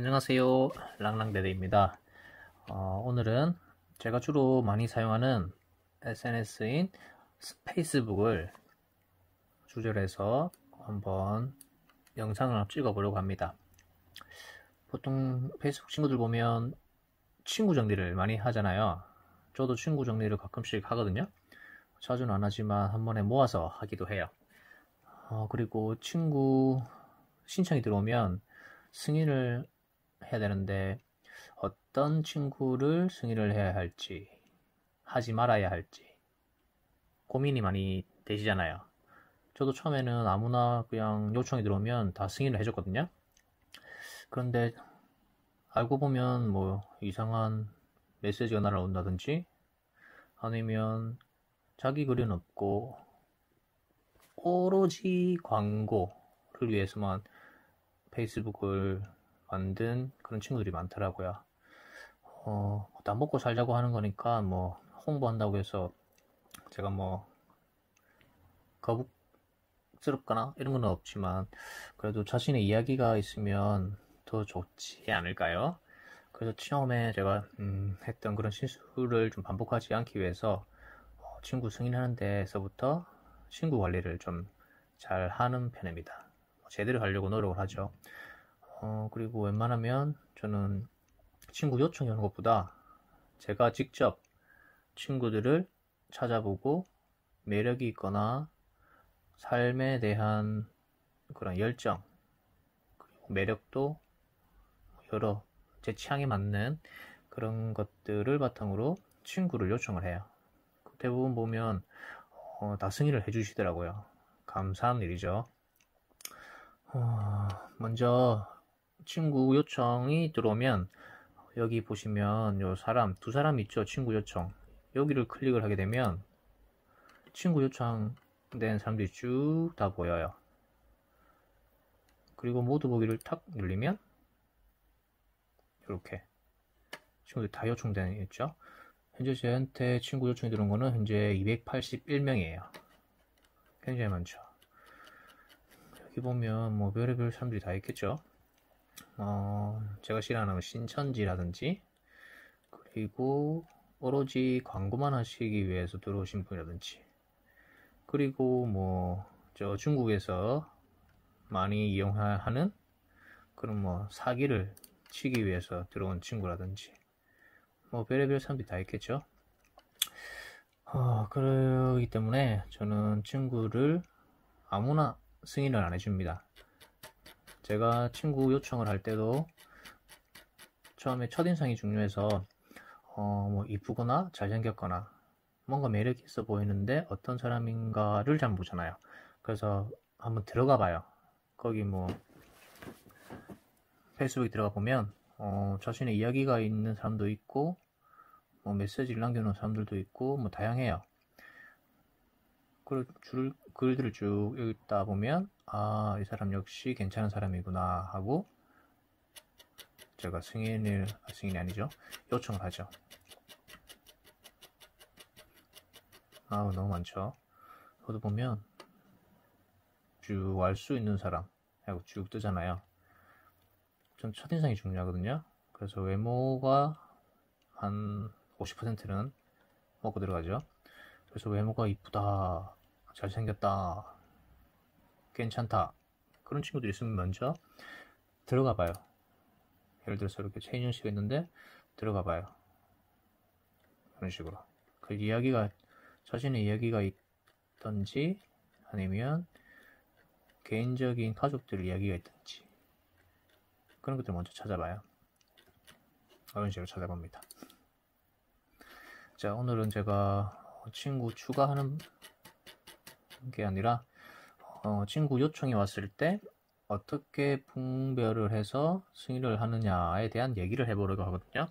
안녕하세요. 랑랑대대입니다. 오늘은 제가 주로 많이 사용하는 SNS인 페이스북을 주제로 해서 한번 영상을 찍어보려고 합니다. 보통 페이스북 친구들 보면 친구 정리를 많이 하잖아요. 저도 친구 정리를 가끔씩 하거든요. 자주는 안 하지만 한 번에 모아서 하기도 해요. 그리고 친구 신청이 들어오면 승인을 해야 되는데 어떤 친구를 승인을 해야 할지, 하지 말아야 할지 고민이 많이 되시잖아요. 저도 처음에는 아무나 그냥 요청이 들어오면 다 승인을 해줬거든요. 그런데 알고 보면 뭐 이상한 메시지가 날아온다든지 아니면 자기 글은 없고 오로지 광고를 위해서만 페이스북을 만든 그런 친구들이 많더라고요. 나 먹고 살자고 하는 거니까 뭐 홍보한다고 해서 제가 뭐 거북스럽거나 이런 건 없지만 그래도 자신의 이야기가 있으면 더 좋지 않을까요? 그래서 처음에 제가 했던 그런 실수를 좀 반복하지 않기 위해서 친구 승인하는 데서부터 친구 관리를 좀 잘 하는 편입니다. 제대로 하려고 노력을 하죠. 그리고 웬만하면 저는 친구 요청이 오는 것보다 제가 직접 친구들을 찾아보고 매력이 있거나 삶에 대한 그런 열정 그리고 매력도 여러 제 취향에 맞는 그런 것들을 바탕으로 친구를 요청을 해요. 대부분 보면 다 승인을 해주시더라고요. 감사한 일이죠. 먼저 친구 요청이 들어오면 여기 보시면 요 사람 두 사람 있죠. 친구 요청 여기를 클릭을 하게 되면 친구 요청된 사람들이 쭉 다 보여요. 그리고 모두 보기를 탁 눌리면 이렇게 친구들이 다 요청되는 있죠. 현재 저한테 친구 요청이 들어온 거는 현재 281명이에요. 굉장히 많죠. 여기 보면 뭐 별의별 사람들이 다 있겠죠. 제가 싫어하는 신천지라든지 그리고 오로지 광고만 하시기 위해서 들어오신 분이라든지 그리고 뭐 저 중국에서 많이 이용하는 그런 뭐 사기를 치기 위해서 들어온 친구라든지 뭐 별의별 사람들이 다 있겠죠. 그러기 때문에 저는 친구를 아무나 승인을 안 해줍니다. 제가 친구 요청을 할 때도 처음에 첫인상이 중요해서 뭐 이쁘거나 잘생겼거나 뭔가 매력이 있어 보이는데 어떤 사람인가를 잘 보잖아요. 그래서 한번 들어가 봐요. 거기 뭐 페이스북에 들어가 보면 자신의 이야기가 있는 사람도 있고 뭐 메시지를 남겨놓은 사람들도 있고 뭐 다양해요. 글들을 쭉 읽다 보면 이 사람 역시 괜찮은 사람이구나 하고 제가 승인이 아니죠. 요청을 하죠. 너무 많죠. 그것도 보면 쭉 알 수 있는 사람 하고 쭉 뜨잖아요. 전 첫인상이 중요하거든요. 그래서 외모가 한 50%는 먹고 들어가죠. 그래서 외모가 이쁘다, 잘생겼다, 괜찮다 그런 친구들이 있으면 먼저 들어가 봐요. 예를 들어서 이렇게 최인현 씨가 있는데 들어가 봐요. 그런 식으로 그 이야기가 자신의 이야기가 있던지 아니면 개인적인 가족들 이야기가 있던지 그런 것들 먼저 찾아봐요. 그런 식으로 찾아봅니다. 자, 오늘은 제가 친구 추가하는 게 아니라 친구 요청이 왔을 때 어떻게 분별을 해서 승인을 하느냐에 대한 얘기를 해보려고 하거든요.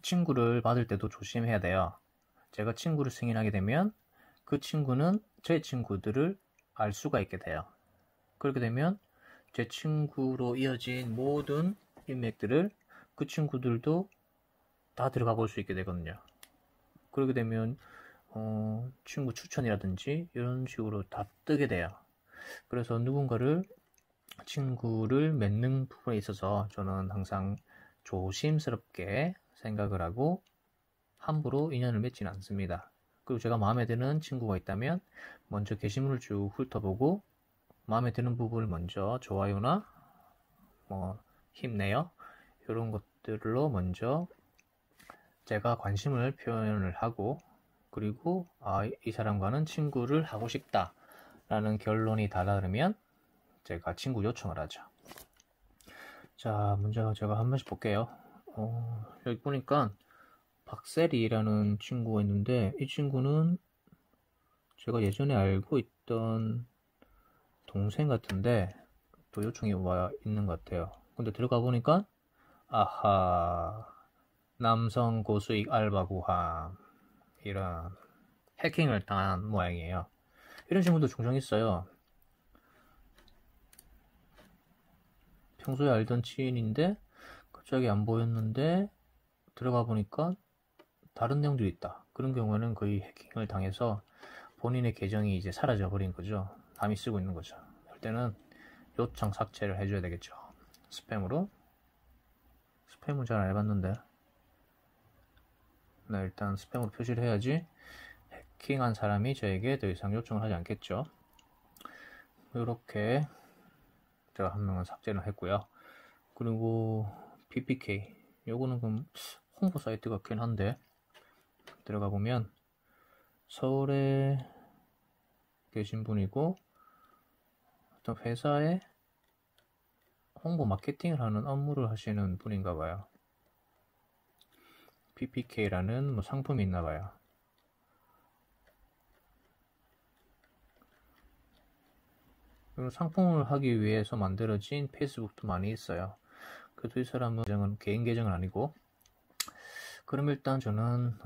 친구를 받을 때도 조심해야 돼요. 제가 친구를 승인하게 되면 그 친구는 제 친구들을 알 수가 있게 돼요. 그렇게 되면 제 친구로 이어진 모든 인맥들을 그 친구들도 다 들어가 볼 수 있게 되거든요. 그렇게 되면 친구 추천이라든지 이런 식으로 다 뜨게 돼요. 그래서 누군가를 친구를 맺는 부분에 있어서 저는 항상 조심스럽게 생각을 하고 함부로 인연을 맺지는 않습니다. 그리고 제가 마음에 드는 친구가 있다면 먼저 게시물을 쭉 훑어보고 마음에 드는 부분을 먼저 좋아요나 뭐 힘내요 이런 것들로 먼저 제가 관심을 표현을 하고 그리고 이 사람과는 친구를 하고 싶다 라는 결론이 다다르면 제가 친구 요청을 하죠. 자, 먼저 제가 한 번씩 볼게요. 여기 보니까 박세리라는 친구가 있는데 이 친구는 제가 예전에 알고 있던 동생 같은데 또 요청이 와 있는 것 같아요. 근데 들어가 보니까 아하 남성 고수익 알바 구함 이런 해킹을 당한 모양이에요. 이런 친구도 종종 있어요. 평소에 알던 지인인데 갑자기 안 보였는데 들어가 보니까 다른 내용들이 있다. 그런 경우에는 거의 해킹을 당해서 본인의 계정이 이제 사라져 버린 거죠. 남이 쓰고 있는 거죠. 그럴 때는 요청 삭제를 해줘야 되겠죠. 스팸으로. 스팸은 잘 안 해봤는데. 네, 일단 스팸으로 표시를 해야지 해킹한 사람이 저에게 더 이상 요청을 하지 않겠죠. 이렇게 제가 한 명은 삭제를 했고요. 그리고 BPK 요거는 그럼 홍보 사이트 같긴 한데 들어가 보면 서울에 계신 분이고 어떤 회사에 홍보 마케팅을 하는 업무를 하시는 분인가 봐요. BPK라는 뭐 상품이 있나 봐요. 그리고 상품을 하기 위해서 만들어진 페이스북도 많이 있어요. 그래도 이 사람은 개인 계정은 아니고 그럼 일단 저는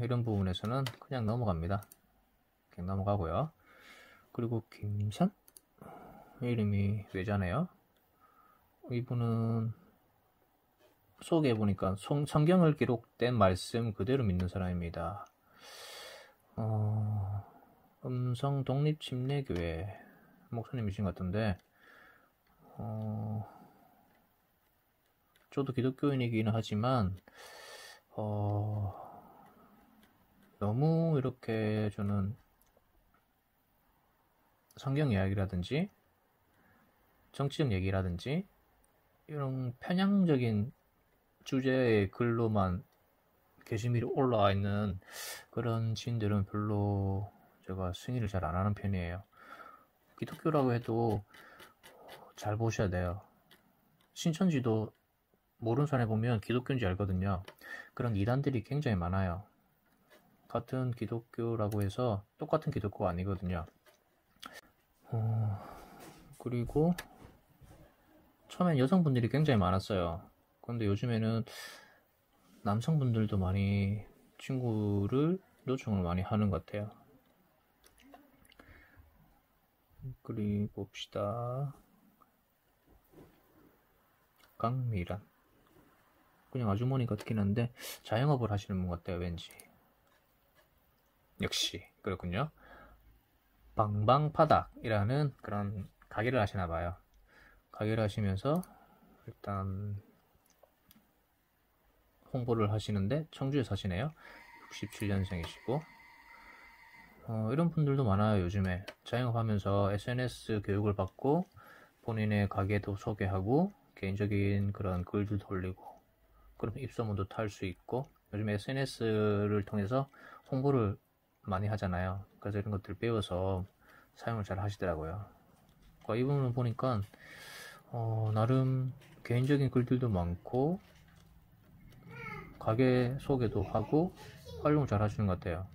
이런 부분에서는 그냥 넘어갑니다. 그냥 넘어가고요. 그리고 김산? 이름이 외자네요. 이분은 소개해보니까 성경을 기록된 말씀 그대로 믿는 사람입니다. 음성 독립침례교회 목사님이신 것 같은데 저도 기독교인이기는 하지만 너무 이렇게 저는 성경 이야기라든지 정치적 얘기라든지 이런 편향적인 주제의 글로만 게시물이 올라와 있는 그런 지인들은 별로 제가 승인을 잘 안 하는 편이에요. 기독교라고 해도 잘 보셔야 돼요. 신천지도 모르는 사람이 보면 기독교인지 알거든요. 그런 이단들이 굉장히 많아요. 같은 기독교라고 해서 똑같은 기독교가 아니거든요. 그리고 처음엔 여성분들이 굉장히 많았어요. 그런데 요즘에는 남성분들도 많이 친구를 요청을 많이 하는 것 같아요. 그리고 봅시다. 강미란 그냥 아주머니 같긴 한데 자영업을 하시는 분 같아요. 왠지 역시 그렇군요. 방방파닥이라는 그런 가게를 하시나봐요. 가게를 하시면서 일단 홍보를 하시는데 청주에 사시네요. 67년생이시고 이런 분들도 많아요. 요즘에 자영업하면서 SNS 교육을 받고 본인의 가게도 소개하고 개인적인 그런 글도 올리고 그럼 입소문도 탈 수 있고 요즘 SNS를 통해서 홍보를 많이 하잖아요. 그래서 이런 것들을 배워서 사용을 잘 하시더라고요. 그러니까 이 부분을 보니까 나름 개인적인 글들도 많고 가게 소개도 하고 활용 잘 하시는 것 같아요.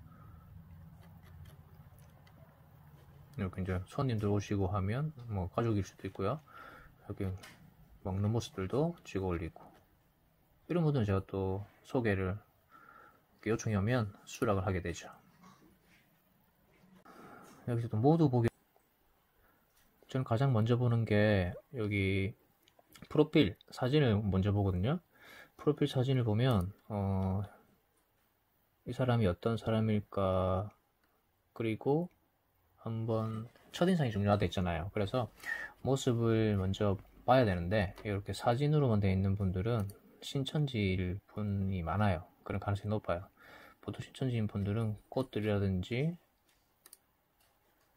이렇게 이제 손님들 오시고 하면 뭐 가족일 수도 있고요. 이렇게 먹는 모습들도 찍어 올리고 이런 분들은 제가 또 소개를 요청이 오면 수락을 하게 되죠. 여기서 또 모두 보기 저는 가장 먼저 보는 게 여기 프로필 사진을 먼저 보거든요. 프로필 사진을 보면 이 사람이 어떤 사람일까 그리고 한번 첫인상이 중요하다 했잖아요. 그래서 모습을 먼저 봐야 되는데 이렇게 사진으로만 되어 있는 분들은 신천지일 분이 많아요. 그런 가능성이 높아요. 보통 신천지인 분들은 꽃들이라든지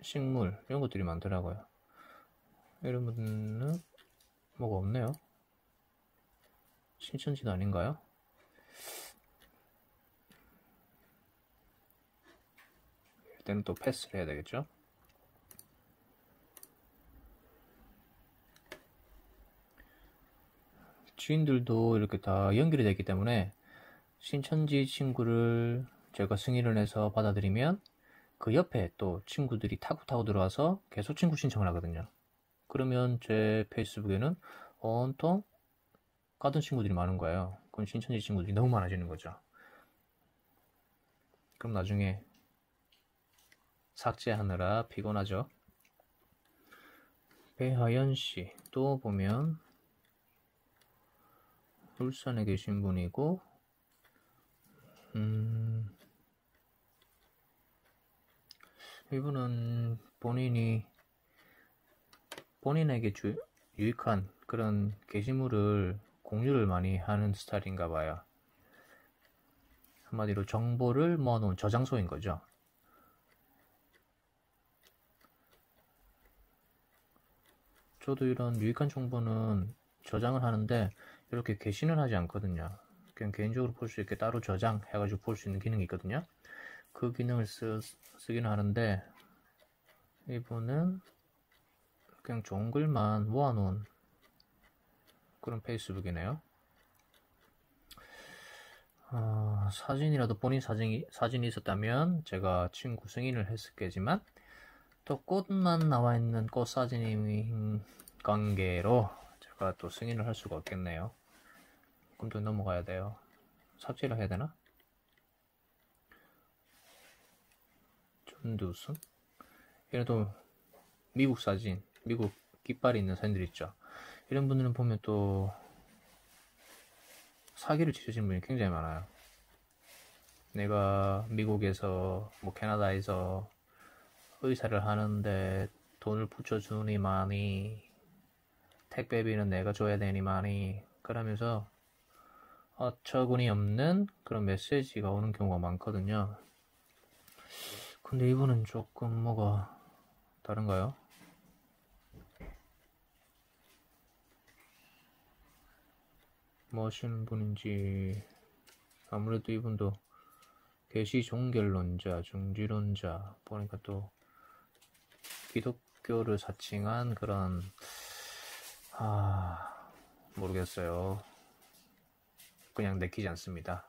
식물 이런 것들이 많더라고요. 이런 분은 뭐가 없네요. 신천지도 아닌가요? 이때는 또 패스를 해야 되겠죠? 지인들도 이렇게 다 연결이 되기 때문에 신천지 친구를 제가 승인을 해서 받아들이면 그 옆에 또 친구들이 타고 들어와서 계속 친구 신청을 하거든요. 그러면 제 페이스북에는 온통 까던 친구들이 많은 거예요. 그럼 신천지 친구들이 너무 많아지는 거죠. 그럼 나중에 삭제하느라 피곤하죠. 배하연씨 또 보면 울산에 계신 분이고 이분은 본인에게 유익한 그런 게시물을 공유를 많이 하는 스타일인가 봐요. 한마디로 정보를 모아놓은 저장소인 거죠. 저도 이런 유익한 정보는 저장을 하는데 이렇게 게시는 하지 않거든요. 그냥 개인적으로 볼 수 있게 따로 저장해가지고 볼 수 있는 기능이 있거든요. 그 기능을 쓰기는 하는데 이분은 그냥 좋은 글만 모아놓은 그런 페이스북이네요. 사진이라도 본인 사진이 있었다면 제가 친구 승인을 했을게지만 또 꽃만 나와 있는 꽃 사진인 관계로 제가 또 승인을 할 수가 없겠네요. 그럼 또 넘어가야 돼요. 삭제를 해야 되나? 전두순? 이래도 미국 사진, 미국 깃발이 있는 사진들 있죠. 이런 분들은 보면 또 사기를 치르시는 분이 굉장히 많아요. 내가 미국에서 캐나다에서 의사를 하는데 돈을 붙여주니만이 택배비는 내가 줘야 되니만이 그러면서 어처구니 없는 그런 메시지가 오는 경우가 많거든요. 근데 이분은 조금 뭐가 다른가요? 뭐 하시는 분인지 아무래도 이분도 계시 종결론자, 중지론자 보니까 또 기독교를 사칭한 그런 모르겠어요. 그냥 내키지 않습니다.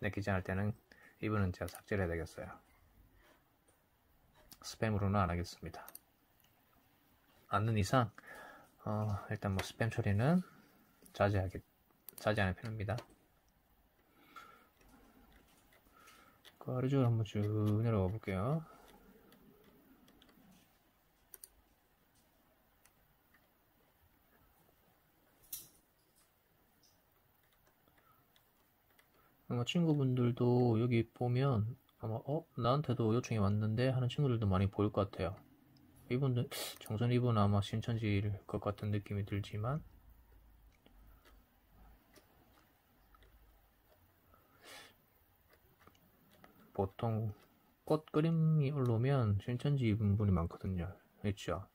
내키지 않을 때는 이분은 제가 삭제를 해야 되겠어요. 스팸으로는 안 하겠습니다. 않는 이상 일단 스팸 처리는 자제하는 편입니다. 그 아래쪽으로 한번 쭉 내려가 볼게요. 아마 친구분들도 여기 보면 아마 나한테도 요청이 왔는데 하는 친구들도 많이 보일 것 같아요. 이분들 정선 이분 아마 신천지일 것 같은 느낌이 들지만 보통 꽃 그림이 올라오면 신천지 입은 분이 많거든요. 있죠.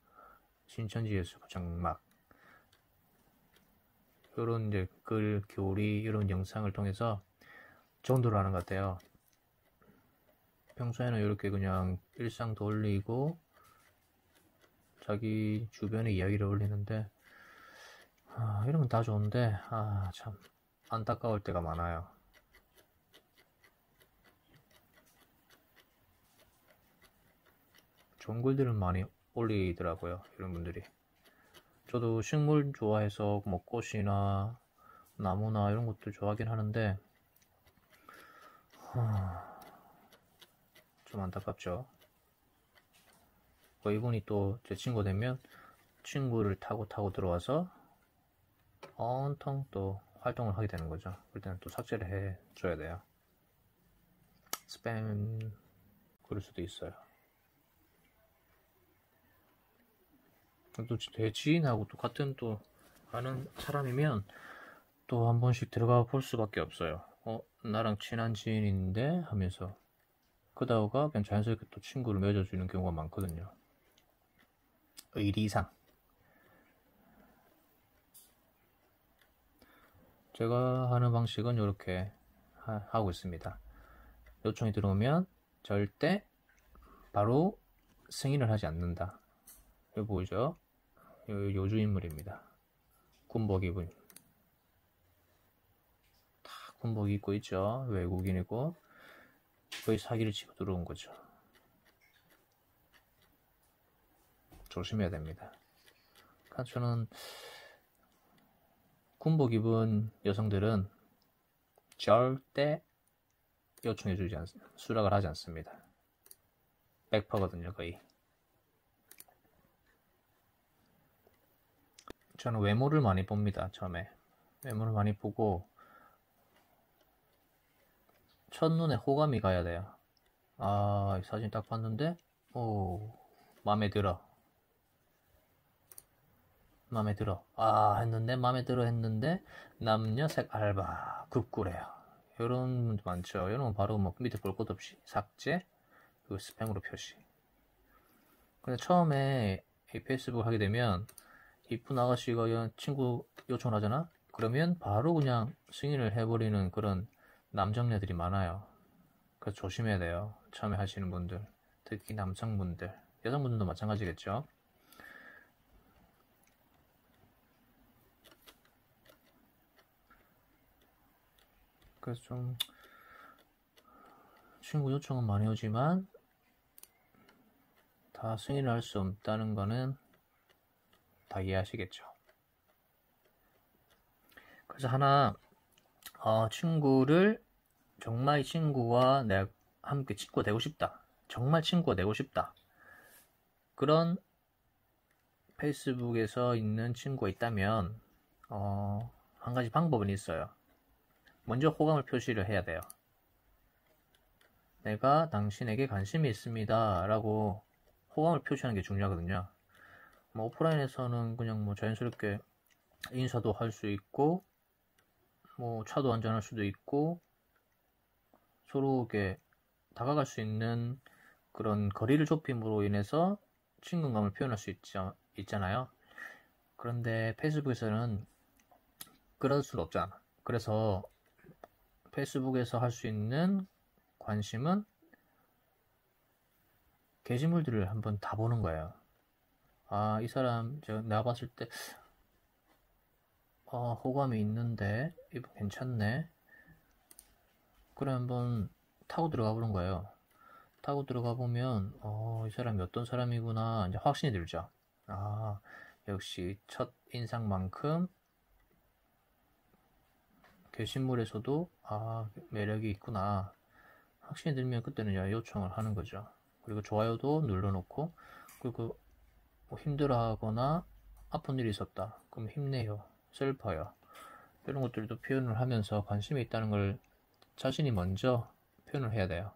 신천지 예술 장막 이런 이제 글 교리 이런 영상을 통해서 정도를 하는 것 같아요. 평소에는 이렇게 그냥 일상도 올리고 자기 주변의 이야기를 올리는데 이런 건 다 좋은데 참 안타까울 때가 많아요. 좋은 글들은 많이 올리더라고요. 이런 분들이. 저도 식물 좋아해서 꽃이나 나무나 이런 것들 좋아하긴 하는데 좀 안타깝죠. 이분이 또 제 친구 되면 친구를 타고 들어와서 온통 또 활동을 하게 되는 거죠. 그럴 때는 또 삭제를 해줘야 돼요. 스팸 그럴 수도 있어요. 또 제 지인하고 또 같은 또 아는 사람이면 또 한 번씩 들어가 볼 수밖에 없어요. 나랑 친한 지인인데 하면서 그러다가 그냥 자연스럽게 또 친구를 맺어주는 경우가 많거든요. 의리상. 제가 하는 방식은 이렇게 하고 있습니다. 요청이 들어오면 절대 바로 승인을 하지 않는다. 여기 보이죠? 요주인물입니다. 군복 입은. 다 군복 입고 있죠. 외국인이고 거의 사기를 치고 들어온 거죠. 조심해야 됩니다. 그러니까 저는 군복 입은 여성들은 절대 요청해주지 않습니다. 수락을 하지 않습니다. 100%거든요, 거의. 저는 외모를 많이 봅니다, 처음에. 외모를 많이 보고, 첫눈에 호감이 가야 돼요. 이 사진 딱 봤는데, 마음에 들어. 했는데, 마음에 들어 했는데, 남녀색 알바, 급구래요. 이런 분도 많죠. 이런 건 바로 뭐 밑에 볼 것 없이 삭제, 그리고 스팸으로 표시. 근데 처음에 이 페이스북 하게 되면, 이쁜 아가씨가 친구 요청을 하잖아? 그러면 바로 그냥 승인을 해버리는 그런 남정네들이 많아요. 그래서 조심해야 돼요. 처음에 하시는 분들. 특히 남성분들. 여성분들도 마찬가지겠죠. 그래서 좀 친구 요청은 많이 오지만 다 승인을 할 수 없다는 거는 다 이해하시겠죠. 그래서 하나 친구를 정말 이 친구와 내가 함께 친구가 되고 싶다. 정말 친구가 되고 싶다. 그런 페이스북에서 있는 친구가 있다면 한 가지 방법은 있어요. 먼저 호감을 표시를 해야 돼요. 내가 당신에게 관심이 있습니다 라고 호감을 표시하는 게 중요하거든요. 뭐 오프라인에서는 그냥 뭐 자연스럽게 인사도 할 수 있고 뭐 차도 한잔 할 수도 있고 서로 이렇게 다가갈 수 있는 그런 거리를 좁힘으로 인해서 친근감을 표현할 수 있잖아요. 그런데 페이스북에서는 그럴 수는 없잖아. 그래서 페이스북에서 할 수 있는 관심은 게시물들을 한번 다 보는 거예요. 이 사람 내가 봤을 때 호감이 있는데 이거 괜찮네. 그래 한번 타고 들어가 보는 거예요. 타고 들어가 보면 이 사람이 어떤 사람이구나 이제 확신이 들죠. 역시 첫 인상만큼 게시물에서도 매력이 있구나 확신이 들면 그때는 요청을 하는 거죠. 그리고 좋아요도 눌러놓고 그리고 뭐 힘들어하거나 아픈 일이 있었다 그럼 힘내요 슬퍼요 이런 것들도 표현을 하면서 관심이 있다는 걸 자신이 먼저 표현을 해야 돼요.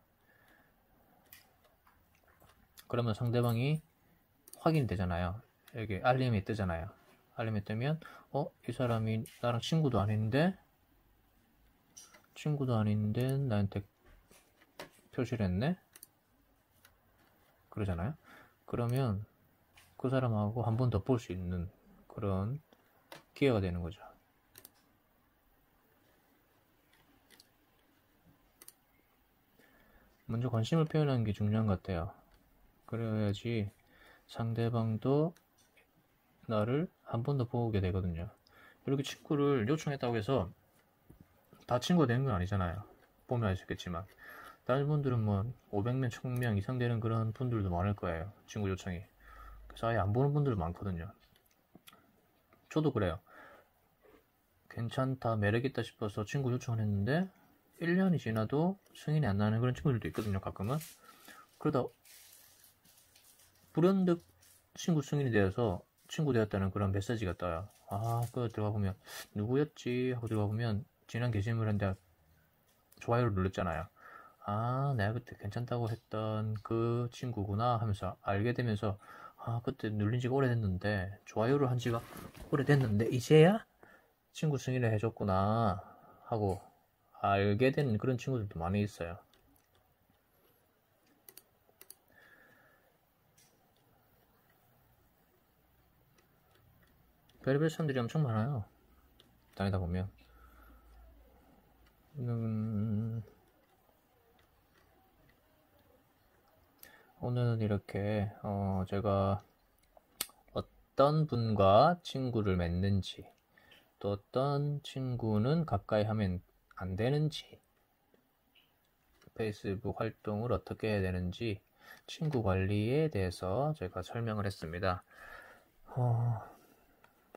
그러면 상대방이 확인이 되잖아요. 여기 알림이 뜨잖아요. 알림이 뜨면 이 사람이 나랑 친구도 아닌데 나한테 표시를 했네? 그러잖아요. 그러면 그 사람하고 한 번 더 볼 수 있는 그런 기회가 되는 거죠. 먼저 관심을 표현하는 게 중요한 것 같아요. 그래야지 상대방도 나를 한 번 더 보게 되거든요. 이렇게 친구를 요청했다고 해서 다 친구가 되는 건 아니잖아요. 보면 아시겠지만 다른 분들은 뭐 500명, 1000명 이상 되는 그런 분들도 많을 거예요. 친구 요청이. 그래서 아예 안 보는 분들도 많거든요. 저도 그래요. 괜찮다, 매력있다 싶어서 친구 요청을 했는데 1년이 지나도 승인이 안 나는 그런 친구들도 있거든요. 가끔은. 그러다 불현듯 친구 승인이 되어서 친구 되었다는 그런 메시지가 떠요. 그거 들어가 보면 누구였지 하고 들어가 보면 지난 게시물인데 좋아요를 눌렀잖아요. 내가 그때 괜찮다고 했던 그 친구구나 하면서 알게 되면서 그때 눌린 지가 오래됐는데, 좋아요를 한 지가 오래됐는데, 이제야 친구 승인을 해줬구나 하고 알게 된 그런 친구들도 많이 있어요. 별의별 사람들이 엄청 많아요. 다니다 보면. 오늘은 이렇게 제가 어떤 분과 친구를 맺는지, 또 어떤 친구는 가까이 하면 안 되는지, 페이스북 활동을 어떻게 해야 되는지, 친구 관리에 대해서 제가 설명을 했습니다.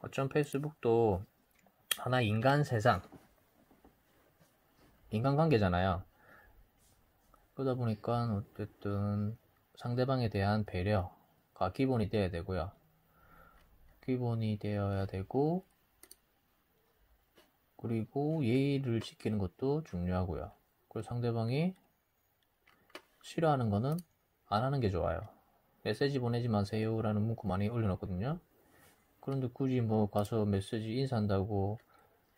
어쩜 페이스북도 하나 인간 세상, 인간관계잖아요. 그러다 보니까 어쨌든 상대방에 대한 배려가 기본이 되어야 되고요. 기본이 되어야 되고, 그리고 예의를 지키는 것도 중요하고요. 그리고 상대방이 싫어하는 거는 안 하는 게 좋아요. 메시지 보내지 마세요 라는 문구 많이 올려놨거든요. 그런데 굳이 뭐 가서 메시지 인사한다고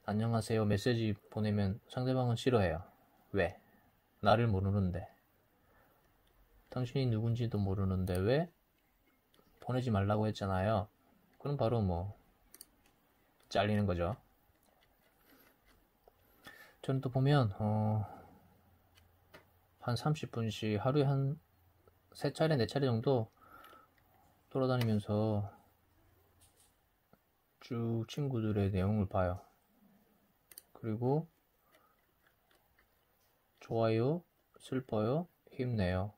안녕하세요 메시지 보내면 상대방은 싫어해요. 왜? 나를 모르는데, 당신이 누군지도 모르는데 왜 보내지 말라고 했잖아요. 그럼 바로 뭐 잘리는 거죠. 저는 또 보면 한 30분씩 하루에 한 3차례 4차례 정도 돌아다니면서 쭉 친구들의 내용을 봐요. 그리고 좋아요, 슬퍼요, 힘내요,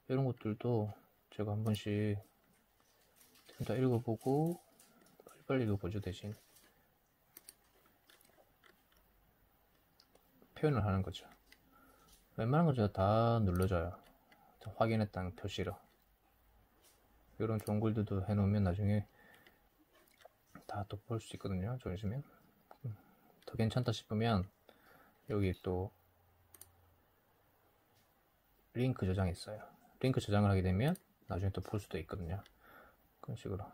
이런 것들도 제가 한 번씩 다 읽어보고 빨리 읽어보죠. 대신 표현을 하는 거죠. 웬만한 거 제가 다 눌러줘요. 확인했다는 표시로. 이런 좋은 글들도 해놓으면 나중에 다 또 볼 수 있거든요. 좀 있으면 더 괜찮다 싶으면 여기 또 링크 저장 있어요. 링크 저장을 하게 되면 나중에 또 볼 수도 있거든요. 그런 식으로.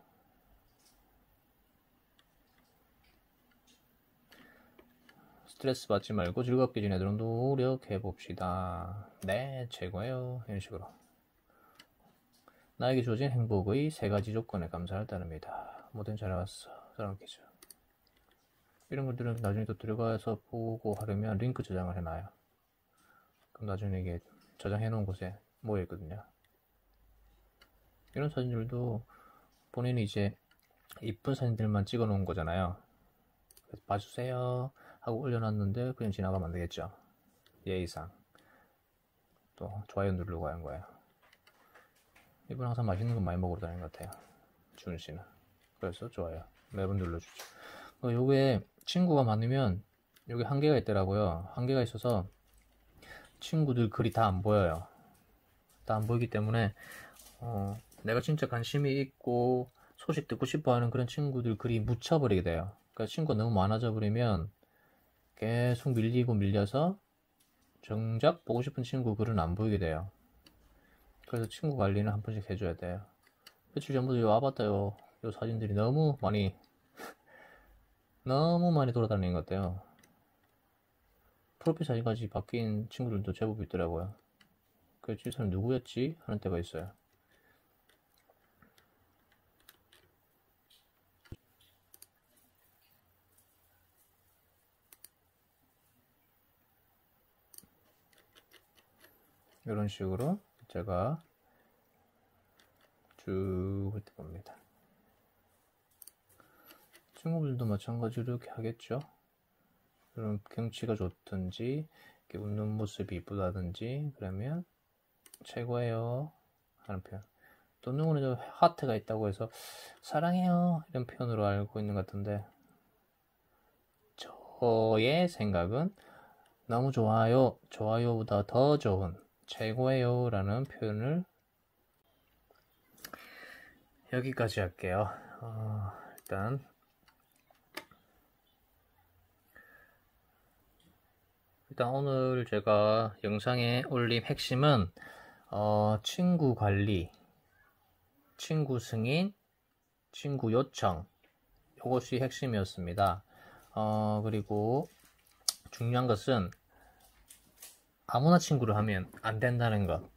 스트레스 받지 말고 즐겁게 지내도록 노력해 봅시다. 네, 최고예요. 이런 식으로. 나에게 주어진 행복의 3가지 조건에 감사를 따릅니다. 뭐든 잘해왔어. 사랑하겠죠. 이런 것들은 나중에 또 들어가서 보고 하려면 링크 저장을 해놔요. 그럼 나중에 이게 저장해 놓은 곳에 모여있거든요. 이런 사진들도 본인이 이제 이쁜 사진들만 찍어 놓은 거잖아요. 그래서 봐주세요 하고 올려놨는데 그냥 지나가면 안 되겠죠. 예의상. 또 좋아요 누르고 하는 거예요. 이분 항상 맛있는 거 많이 먹으러 다니는 것 같아요. 준우 씨는. 그래서 좋아요. 매번 눌러주죠. 요게 친구가 많으면 요게 한계가 있더라고요. 한계가 있어서 친구들 글이 다 안 보여요. 다 안 보이기 때문에 내가 진짜 관심이 있고 소식 듣고 싶어하는 그런 친구들 글이 묻혀버리게 돼요. 그러니까 친구가 너무 많아져 버리면 계속 밀리고 밀려서 정작 보고 싶은 친구 글은 안 보이게 돼요. 그래서 친구 관리는 한 번씩 해줘야 돼요. 며칠 전부터 요 와봤다요. 요 사진들이 너무 많이 돌아다니는 것 같아요. 프로필 사진까지 바뀐 친구들도 제법 있더라고요. 그래서 이 사람 누구였지? 하는 때가 있어요. 이런 식으로 제가 쭉 훑어봅니다. 친구들도 마찬가지로 이렇게 하겠죠. 그럼 경치가 좋든지 이렇게 웃는 모습이 이쁘다든지 그러면 최고예요 하는 표현. 또 누구는 하트가 있다고 해서 사랑해요 이런 표현으로 알고 있는 것 같은데, 저의 생각은 너무 좋아요, 좋아요보다 더 좋은 최고예요 라는 표현을 여기까지 할게요. 일단 오늘 제가 영상에 올린 핵심은 친구 관리, 친구 승인, 친구 요청, 이것이 핵심이었습니다. 그리고 중요한 것은 아무나 친구를 하면 안 된다는 것.